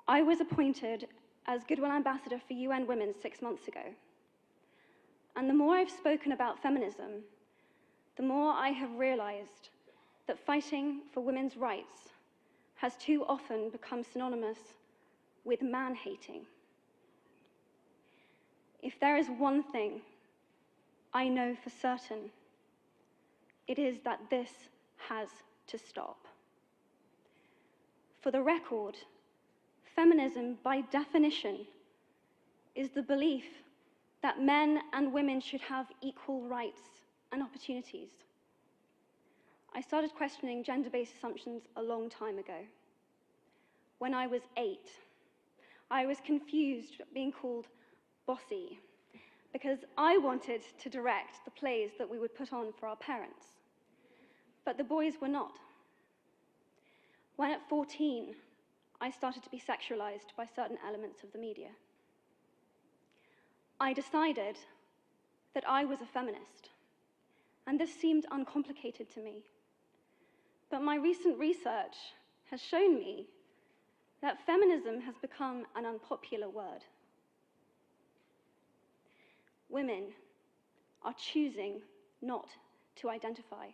I was appointed as Goodwill Ambassador for UN Women 6 months ago. And the more I've spoken about feminism, the more I have realized that fighting for women's rights has too often become synonymous with man-hating. If there is one thing I know for certain, it is that this has to stop. For the record, feminism, by definition, is the belief that men and women should have equal rights and opportunities. I started questioning gender-based assumptions a long time ago. When I was 8, I was confused being called bossy because I wanted to direct the plays that we would put on for our parents, but the boys were not. When at 14, I started to be sexualized by certain elements of the media. I decided that I was a feminist, and this seemed uncomplicated to me. But my recent research has shown me that feminism has become an unpopular word. Women are choosing not to identify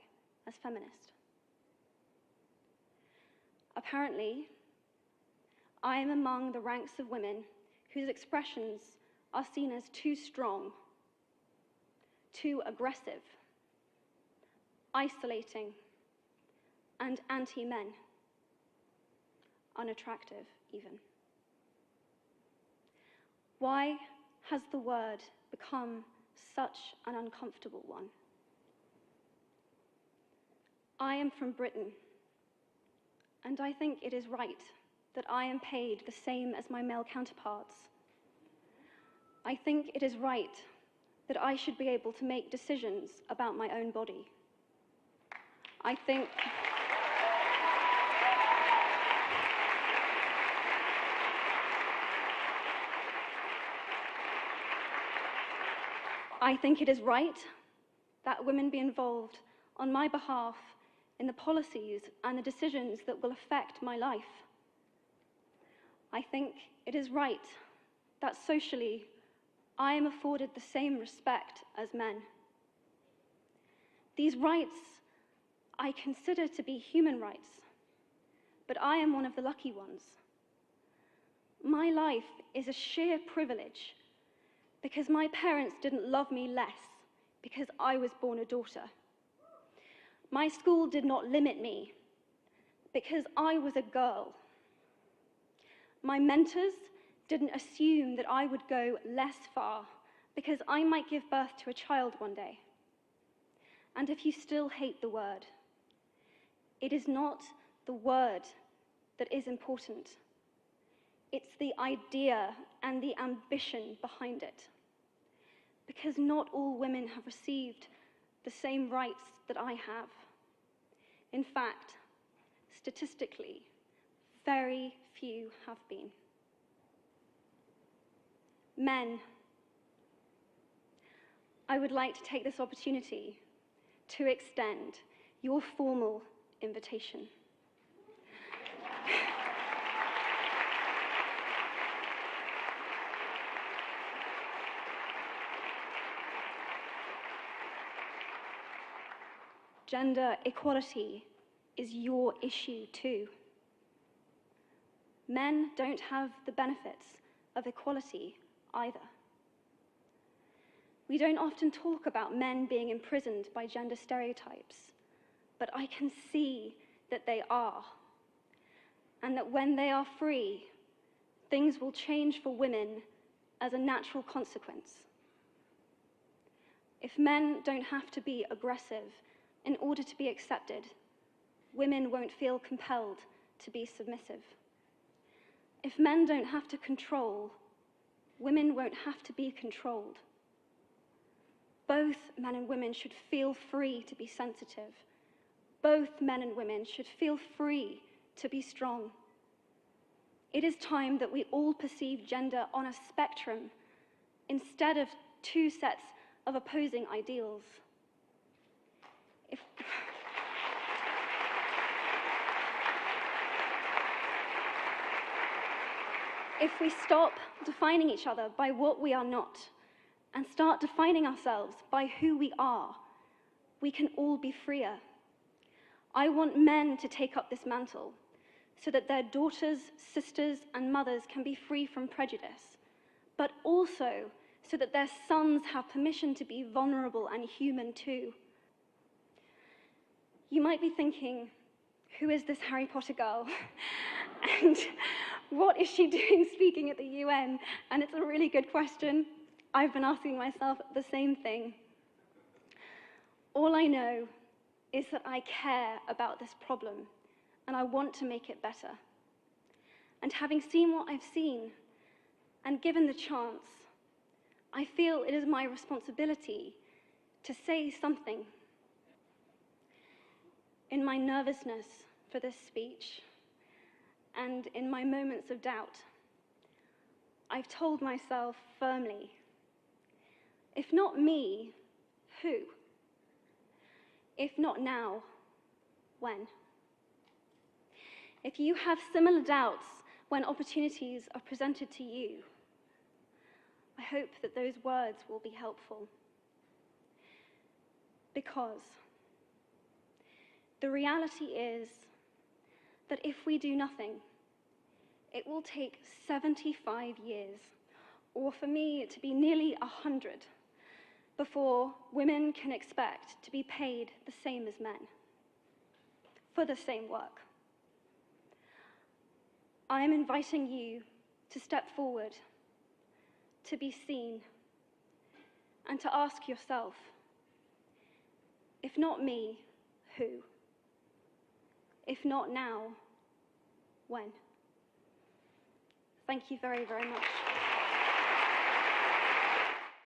as feminist. Apparently, I am among the ranks of women whose expressions are seen as too strong, too aggressive, isolating, and anti-men, unattractive even. Why has the word become such an uncomfortable one? I am from Britain, and I think it is right that I am paid the same as my male counterparts. I think it is right that I should be able to make decisions about my own body. I think it is right that women be involved on my behalf in the policies and the decisions that will affect my life. I think it is right that socially I am afforded the same respect as men. These rights I consider to be human rights, but I am one of the lucky ones. My life is a sheer privilege because my parents didn't love me less because I was born a daughter. My school did not limit me because I was a girl. My mentors didn't assume that I would go less far because I might give birth to a child one day. And if you still hate the word, it is not the word that is important. It's the idea and the ambition behind it. Because not all women have received the same rights that I have. In fact, statistically, very few have been. Men, I would like to take this opportunity to extend your formal invitation. Gender equality is your issue too. Men don't have the benefits of equality either. We don't often talk about men being imprisoned by gender stereotypes, but I can see that they are, and that when they are free, things will change for women as a natural consequence. If men don't have to be aggressive in order to be accepted, women won't feel compelled to be submissive. If men don't have to control, women won't have to be controlled. Both men and women should feel free to be sensitive. Both men and women should feel free to be strong. It is time that we all perceive gender on a spectrum instead of two sets of opposing ideals. If we stop defining each other by what we are not and start defining ourselves by who we are, we can all be freer. I want men to take up this mantle so that their daughters, sisters, and mothers can be free from prejudice, but also so that their sons have permission to be vulnerable and human too. You might be thinking, who is this Harry Potter girl? And what is she doing speaking at the UN? And it's a really good question. I've been asking myself the same thing. All I know is that I care about this problem, and I want to make it better. And having seen what I've seen, and given the chance, I feel it is my responsibility to say something. In my nervousness for this speech, and in my moments of doubt, I've told myself firmly, if not me, who? If not now, when? If you have similar doubts when opportunities are presented to you, I hope that those words will be helpful. Because the reality is that if we do nothing, it will take 75 years, or for me to be nearly 100, before women can expect to be paid the same as men for the same work. I am inviting you to step forward, to be seen, and to ask yourself, if not me, who? If not now, when? Thank you very, very much.